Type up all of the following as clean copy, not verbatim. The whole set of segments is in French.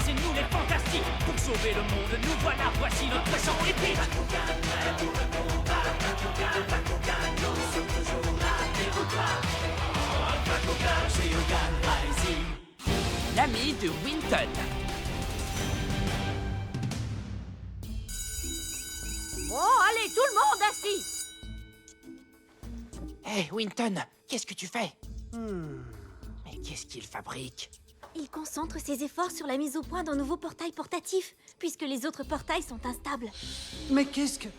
c'est nous les fantastiques. Pour sauver le monde, nous voilà, voici notre chant épique. Bakugan, prêt pour le combat. Bakugan, nous sommes toujours là, n'écoute pas. Bakugan, Shiogan Rising. L'ami de Winton. Bon, allez, tout le monde assis. Hé, Winton, qu'est-ce que tu fais? Mais qu'est-ce qu'il fabrique? Il concentre ses efforts sur la mise au point d'un nouveau portail portatif, puisque les autres portails sont instables. Mais qu'est-ce que...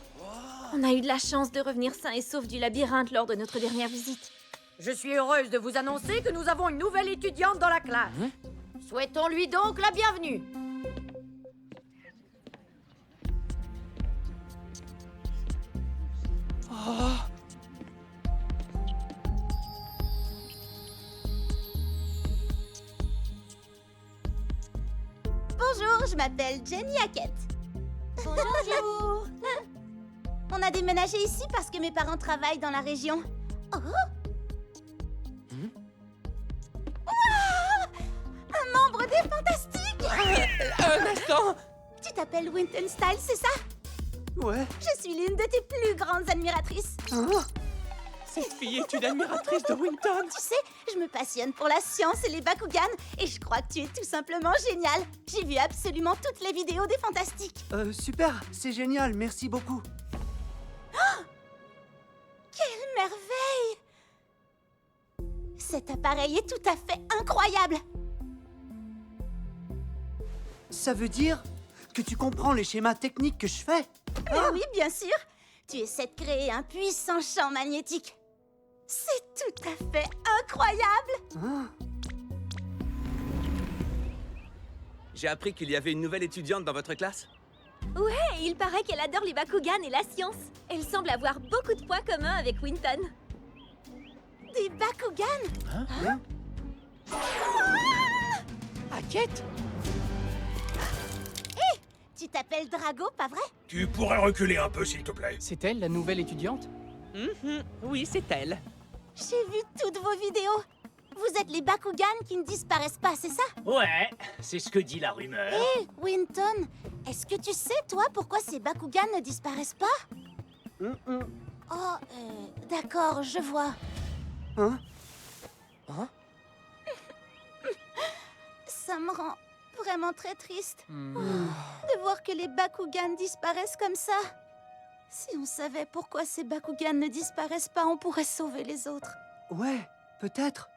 On a eu de la chance de revenir sain et sauf du labyrinthe lors de notre dernière visite. Je suis heureuse de vous annoncer que nous avons une nouvelle étudiante dans la classe. Souhaitons-lui donc la bienvenue. Bonjour, je m'appelle Jenny Hackett. Bonjour. On a déménagé ici parce que mes parents travaillent dans la région. Oh. Wow, un membre des Fantastiques. Un instant! Tu t'appelles Winton Styles, c'est ça? Ouais. Je suis l'une de tes plus grandes admiratrices. Cette fille est une admiratrice de Winton. Tu sais, je me passionne pour la science et les Bakugan, et je crois que tu es tout simplement génial. J'ai vu absolument toutes les vidéos des Fantastiques. Super, c'est génial, merci beaucoup. Quelle merveille! Cet appareil est tout à fait incroyable. Ça veut dire que tu comprends les schémas techniques que je fais? Mais oui, bien sûr. Tu essaies de créer un puissant champ magnétique. C'est tout à fait incroyable. J'ai appris qu'il y avait une nouvelle étudiante dans votre classe. Ouais, il paraît qu'elle adore les Bakugan et la science. Elle semble avoir beaucoup de points communs avec Winton. Des Bakugan? Hackett? Tu t'appelles Drago, pas vrai? Tu pourrais reculer un peu, s'il te plaît. C'est elle, la nouvelle étudiante? Oui, c'est elle. J'ai vu toutes vos vidéos. Vous êtes les Bakugan qui ne disparaissent pas, c'est ça? Ouais, c'est ce que dit la rumeur. Hé, Winton, est-ce que tu sais, toi, pourquoi ces Bakugan ne disparaissent pas? Oh, d'accord, je vois. Ça me rend vraiment très triste de voir que les Bakugan disparaissent comme ça. Si on savait pourquoi ces Bakugan ne disparaissent pas, on pourrait sauver les autres. Ouais, peut-être.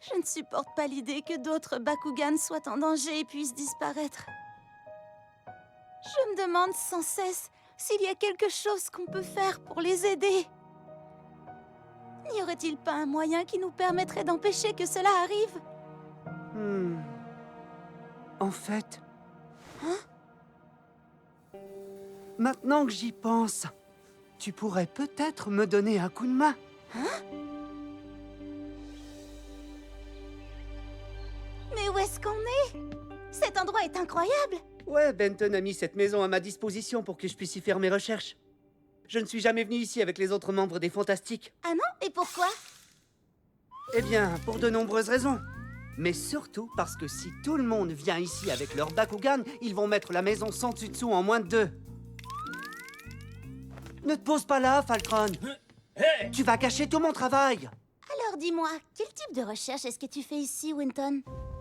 Je ne supporte pas l'idée que d'autres Bakugan soient en danger et puissent disparaître. Je me demande sans cesse s'il y a quelque chose qu'on peut faire pour les aider. N'y aurait-il pas un moyen qui nous permettrait d'empêcher que cela arrive? En fait... Maintenant que j'y pense, tu pourrais peut-être me donner un coup de main. Mais où est-ce qu'on est? Cet endroit est incroyable! Ouais, Benton a mis cette maison à ma disposition pour que je puisse y faire mes recherches. Je ne suis jamais venu ici avec les autres membres des Fantastiques. Ah non? Et pourquoi? Eh bien, pour de nombreuses raisons. Mais surtout parce que si tout le monde vient ici avec leur Bakugan, ils vont mettre la maison sans dessus-dessous en moins de 2. Ne te pose pas là, Falcron. Hé! Tu vas gâcher tout mon travail. Alors dis-moi, quel type de recherche est-ce que tu fais ici, Winton?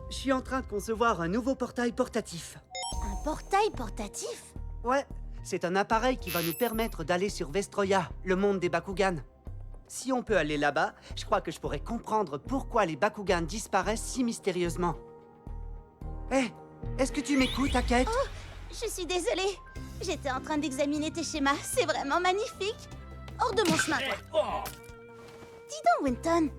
Je suis en train de concevoir un nouveau portail portatif. Un portail portatif? Ouais, c'est un appareil qui va nous permettre d'aller sur Vestroya, le monde des Bakugan. Si on peut aller là-bas, je crois que je pourrais comprendre pourquoi les Bakugan disparaissent si mystérieusement. Hé, est-ce que tu m'écoutes, Hackett? Oh, je suis désolée. J'étais en train d'examiner tes schémas. C'est vraiment magnifique. Hors de mon chemin, toi. Dis donc, Winton.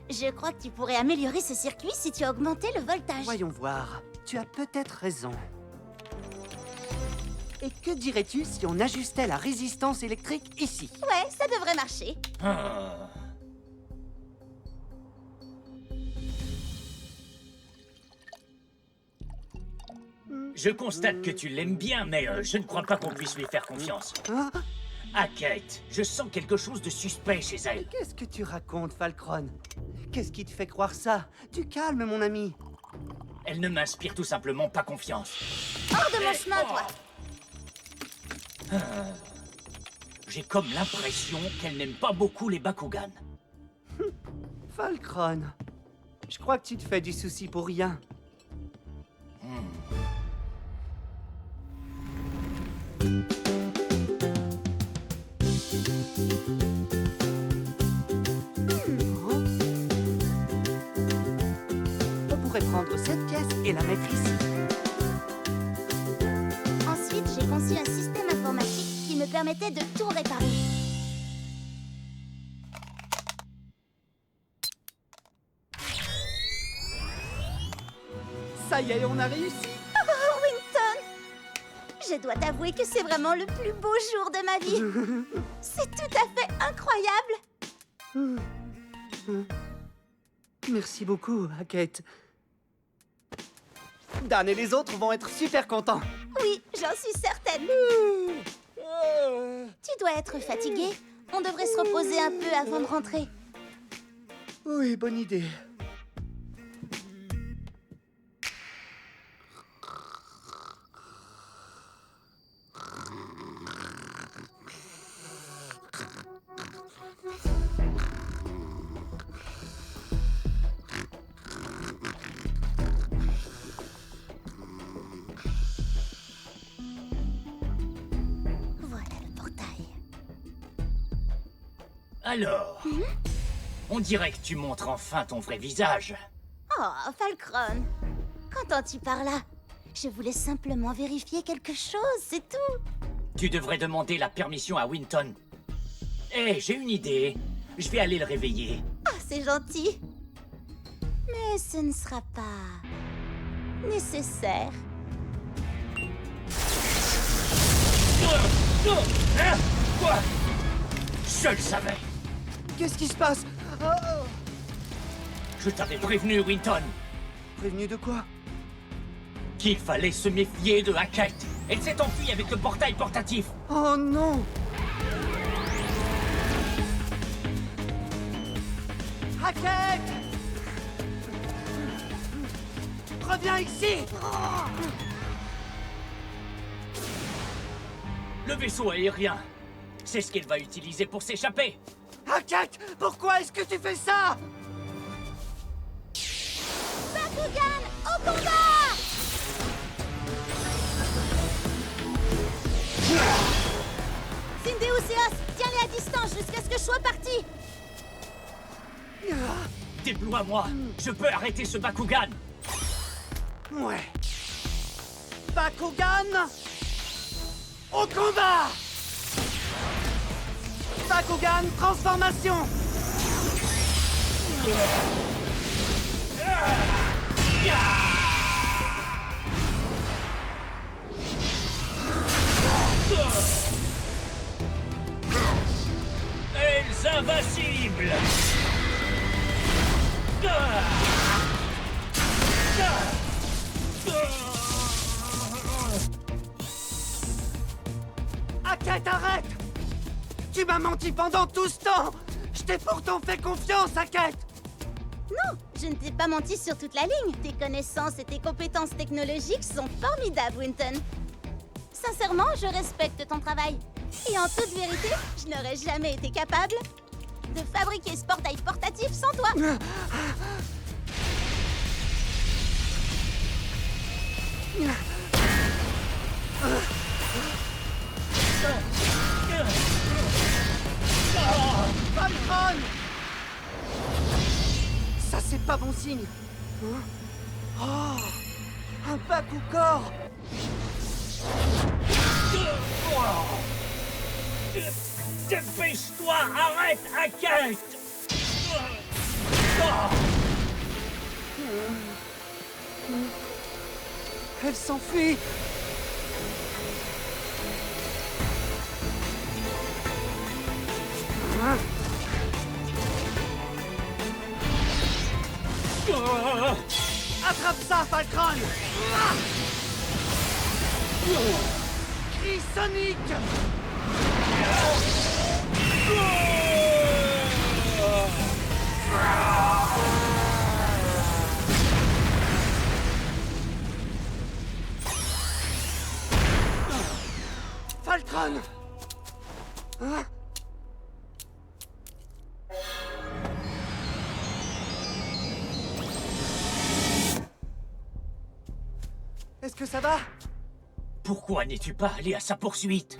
Je crois que tu pourrais améliorer ce circuit si tu augmentais le voltage. Voyons voir. Tu as peut-être raison. Et que dirais-tu si on ajustait la résistance électrique ici? Ouais, ça devrait marcher. Je constate que tu l'aimes bien, mais je ne crois pas qu'on puisse lui faire confiance. Hein? Hackett, je sens quelque chose de suspect chez elle. Qu'est-ce que tu racontes, Falcron? Qu'est-ce qui te fait croire ça? Du calme, mon ami. Elle ne m'inspire tout simplement pas confiance. Hors de mon chemin, toi! J'ai comme l'impression qu'elle n'aime pas beaucoup les Bakugan. Falcron, je crois que tu te fais du souci pour rien. On pourrait prendre cette pièce et la mettre ici. Ensuite, j'ai conçu un système informatique qui me permettait de tout réparer. Ça y est, on a réussi. Oh, Winton! Je dois t'avouer que c'est vraiment le plus beau jour de ma vie. C'est tout à fait incroyable. Merci beaucoup, Hackett. Dan et les autres vont être super contents. Oui, j'en suis certaine. Tu dois être fatigué. On devrait se reposer un peu avant de rentrer. Oui, bonne idée. Voilà le portail. Alors, on dirait que tu montres enfin ton vrai visage. Oh, Falcron. Qu'entends-tu par là? Je voulais simplement vérifier quelque chose, c'est tout. Tu devrais demander la permission à Winton. Hé, j'ai une idée. Je vais aller le réveiller. Ah, c'est gentil. Mais ce ne sera pas nécessaire. Hein? Quoi? Je le savais. Qu'est-ce qui se passe? Oh, Je t'avais prévenu, Winton, prévenu de quoi? qu'il fallait se méfier de Hackett. Elle s'est enfuie avec le portail portatif. Oh non! Hackett! Reviens ici! Le vaisseau aérien, c'est ce qu'elle va utiliser pour s'échapper. Hackett! Pourquoi est-ce que tu fais ça? Bakugan, au combat! Syndéoséos, tiens-les à distance jusqu'à ce que je sois parti. Déploie-moi, je peux arrêter ce Bakugan. Ouais. Bakugan! Au combat! Bakugan, transformation! Ailes invincibles. Hackett, arrête! Tu m'as menti pendant tout ce temps! Je t'ai pourtant fait confiance, Hackett! Non, je ne t'ai pas menti sur toute la ligne. Tes connaissances et tes compétences technologiques sont formidables, Winton. Sincèrement, je respecte ton travail. Et en toute vérité, je n'aurais jamais été capable de fabriquer ce portail portatif sans toi. Falcon! Ça, c'est pas bon signe. Hein? Oh! Un Bakucorps! Dépêche-toi, arrête, Hackett. Elle s'enfuit! Hein? Attrape ça, Falcon! Cri Sonic! que ça va? Pourquoi n'es-tu pas allé à sa poursuite?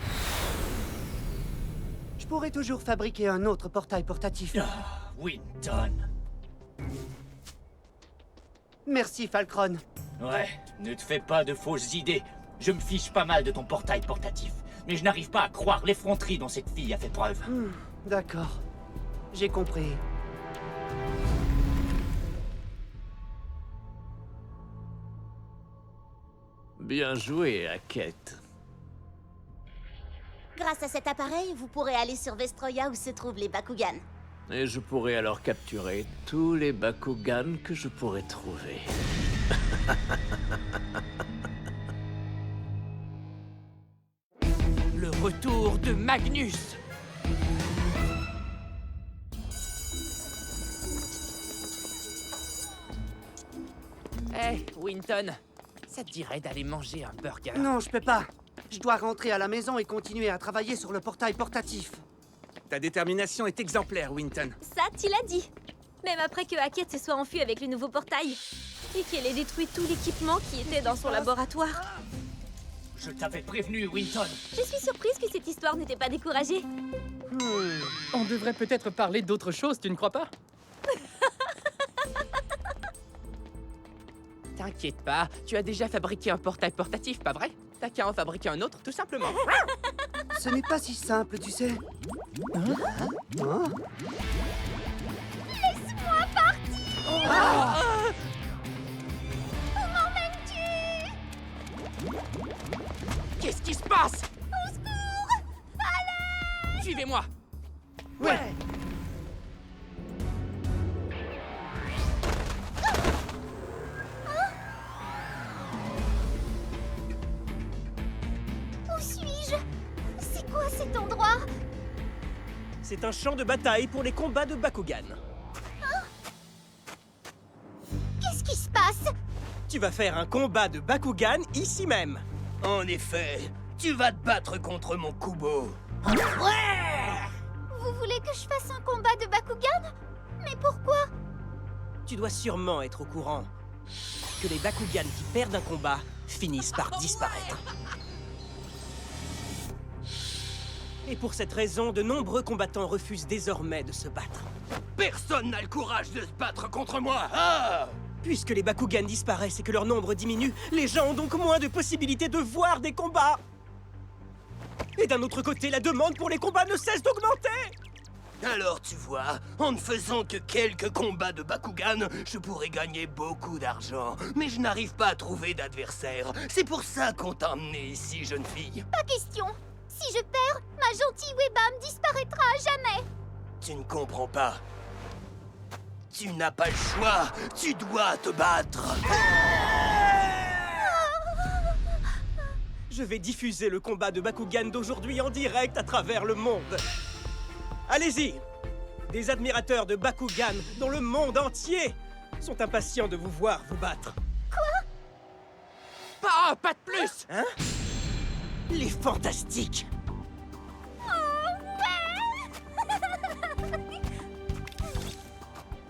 Je pourrais toujours fabriquer un autre portail portatif. Ah, Winton. Merci, Falcron. Ouais, ne te fais pas de fausses idées. Je me fiche pas mal de ton portail portatif. Mais je n'arrive pas à croire l'effronterie dont cette fille a fait preuve. D'accord. J'ai compris. Bien joué, Hackett. Grâce à cet appareil, vous pourrez aller sur Vestroya où se trouvent les Bakugan. Et je pourrai alors capturer tous les Bakugan que je pourrai trouver. Le retour de Magnus. Hey, Winton, ça te dirait d'aller manger un burger? Non, je peux pas. Je dois rentrer à la maison et continuer à travailler sur le portail portatif. Ta détermination est exemplaire, Winton. Ça, tu l'as dit. Même après que Hackett se soit enfui avec le nouveau portail. Et qu'elle ait détruit tout l'équipement qui était dans son laboratoire. Je t'avais prévenu, Winton. Je suis surprise que cette histoire n'était pas découragée. On devrait peut-être parler d'autre chose, tu ne crois pas? T'inquiète pas, tu as déjà fabriqué un portail portatif, pas vrai? T'as qu'à en fabriquer un autre, tout simplement. Ce n'est pas si simple, tu sais. Hein? Laisse-moi partir! Comment m'aimes-tu? Qu'est-ce qui se passe? Au secours! Allez! Suivez-moi. Ouais. Où suis-je? C'est quoi cet endroit? C'est un champ de bataille pour les combats de Bakugan. Qu'est-ce qui se passe? Tu vas faire un combat de Bakugan ici même. En effet, tu vas te battre contre mon Kubo. Vous voulez que je fasse un combat de Bakugan? Mais pourquoi? Tu dois sûrement être au courant que les Bakugan qui perdent un combat finissent par disparaître. Et pour cette raison, de nombreux combattants refusent désormais de se battre. Personne n'a le courage de se battre contre moi. Ah! Puisque les Bakugan disparaissent et que leur nombre diminue, les gens ont donc moins de possibilités de voir des combats. Et d'un autre côté, la demande pour les combats ne cesse d'augmenter. Alors tu vois, en ne faisant que quelques combats de Bakugan, je pourrais gagner beaucoup d'argent. Mais je n'arrive pas à trouver d'adversaire. C'est pour ça qu'on t'a emmené ici, jeune fille. Pas question. Si je perds, ma gentille Webam disparaîtra à jamais. Tu ne comprends pas. Tu n'as pas le choix. Tu dois te battre. Je vais diffuser le combat de Bakugan d'aujourd'hui en direct à travers le monde. Allez-y! Des admirateurs de Bakugan dans le monde entier sont impatients de vous voir vous battre. Pas de plus. Hein? Les fantastiques!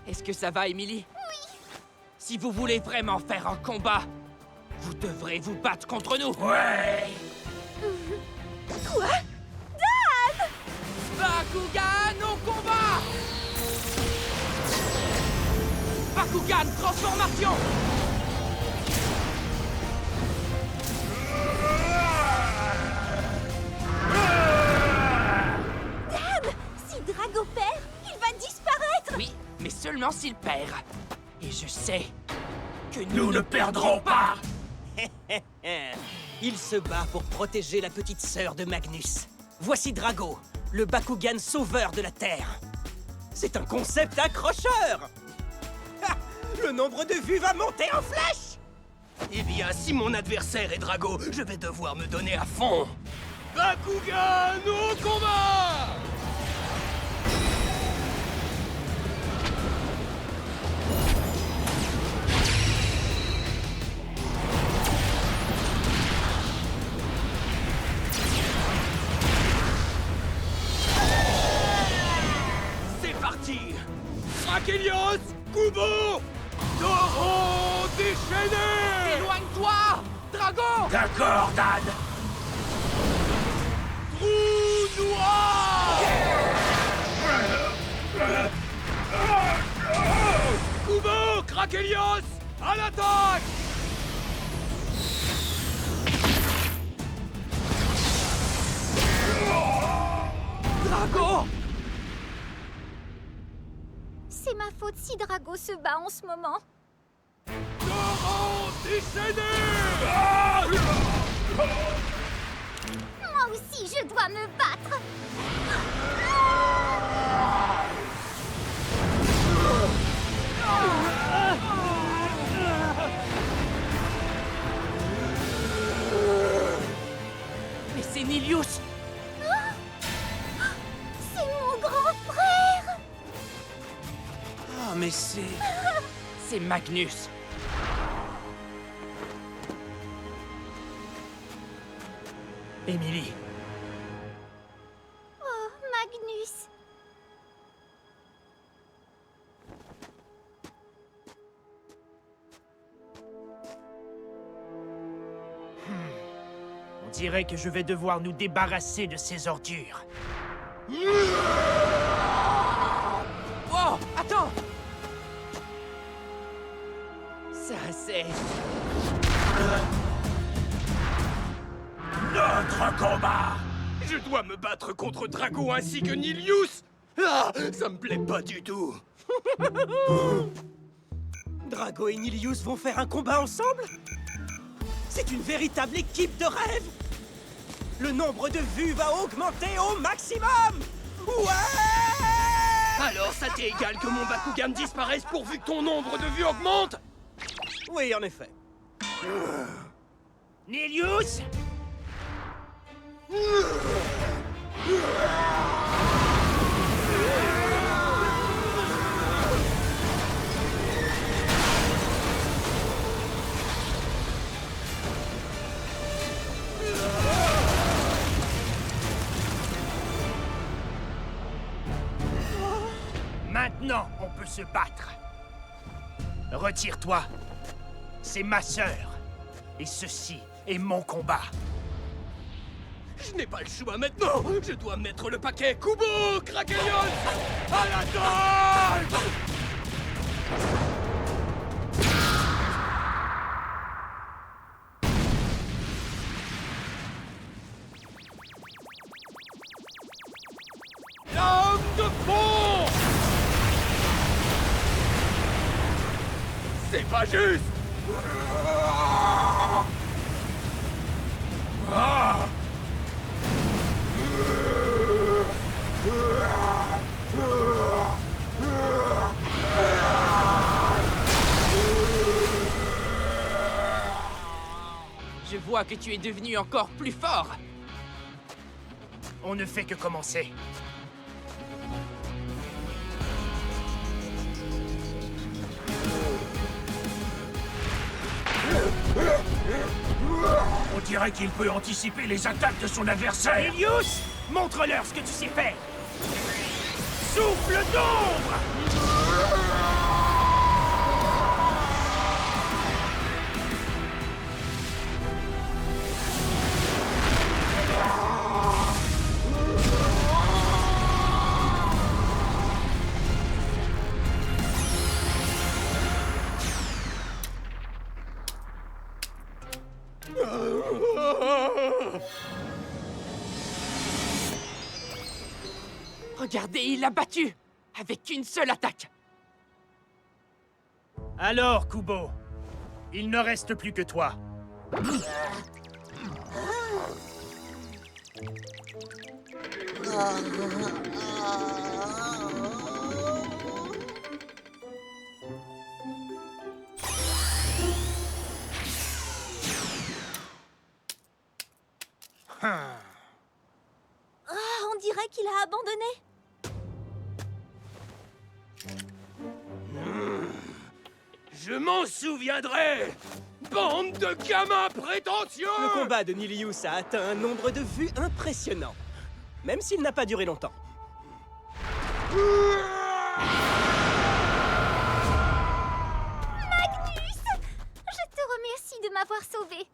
Est-ce que ça va, Emily? Oui. Si vous voulez vraiment faire un combat, vous devrez vous battre contre nous. Ouais. Quoi? Bakugan au combat! Bakugan transformation! Dame! Si Drago perd, il va disparaître! Oui, mais seulement s'il perd. Et je sais que nous ne perdrons pas! Il se bat pour protéger la petite sœur de Magnus. Voici Drago, le Bakugan sauveur de la Terre. C'est un concept accrocheur! Ha! Le nombre de vues va monter en flèche! Eh bien, si mon adversaire est Drago, je vais devoir me donner à fond. Bakugan au combat! C'est parti! Akelios, Kubo, Taureau déchaîné! Éloigne-toi! Drago! D'accord, Dan. Trou noir! Kubo, Krakelios, à l'attaque! Drago! C'est ma faute si Drago se bat en ce moment. Torrent déchaîné! Moi aussi, je dois me battre. Mais c'est Nilius! C'est mon grand frère. Ah, mais c'est... C'est Magnus. Emily. Oh, Magnus. On dirait que je vais devoir nous débarrasser de ces ordures. Oh, attends! Ça, c'est... Notre combat! Je dois me battre contre Drago ainsi que Nilius! Ah, ça me plaît pas du tout! Drago et Nilius vont faire un combat ensemble? C'est une véritable équipe de rêve! Le nombre de vues va augmenter au maximum! Ouais! Alors ça t'est égal que mon Bakugan disparaisse pourvu que ton nombre de vues augmente? Oui, en effet. Nilius! Maintenant, on peut se battre. Retire-toi. C'est ma sœur. Et ceci est mon combat. Je n'ai pas le choix maintenant! Je dois mettre le paquet! Kubo! Krakelios! À l'attaque! Lame de fond! C'est pas juste! Ah! Je vois que tu es devenu encore plus fort. On ne fait que commencer. On dirait qu'il peut anticiper les attaques de son adversaire. Nilius, montre-leur ce que tu sais faire. Souffle d'ombre! Regardez, il l'a battu! Avec une seule attaque! Alors, Kubo, il ne reste plus que toi. On dirait qu'il a abandonné. Je m'en souviendrai! Bande de gamins prétentieux! Le combat de Nilius a atteint un nombre de vues impressionnant, même s'il n'a pas duré longtemps. Magnus! Je te remercie de m'avoir sauvé.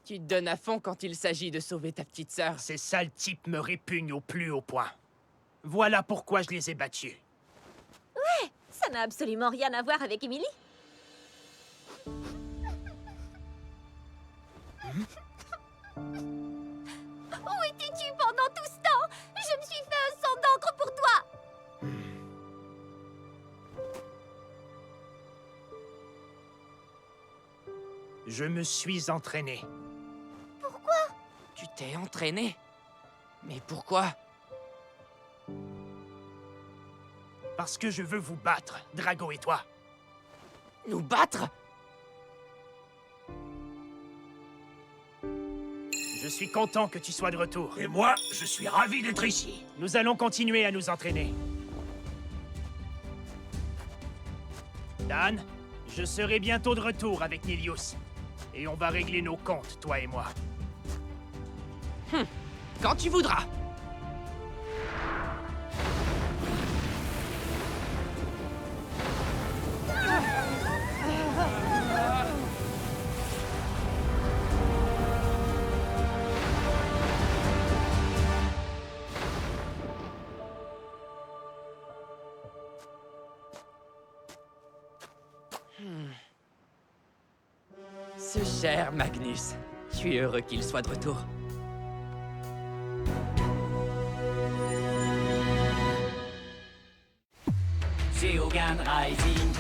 Tu te donnes à fond quand il s'agit de sauver ta petite sœur. Ces sales types me répugnent au plus haut point. Voilà pourquoi je les ai battus. Ouais, ça n'a absolument rien à voir avec Emily. Où étais-tu pendant tout ce temps? Je me suis fait un sang d'encre pour toi. Je me suis entraîné. Pourquoi? Tu t'es entraîné? Mais pourquoi? Parce que je veux vous battre, Drago et toi. Nous battre? Je suis content que tu sois de retour. Et moi, je suis ravi d'être ici. Nous allons continuer à nous entraîner. Dan, je serai bientôt de retour avec Nilius. Et on va régler nos comptes, toi et moi. Quand tu voudras. Ce cher Magnus. Je suis heureux qu'il soit de retour. Geogan Rising,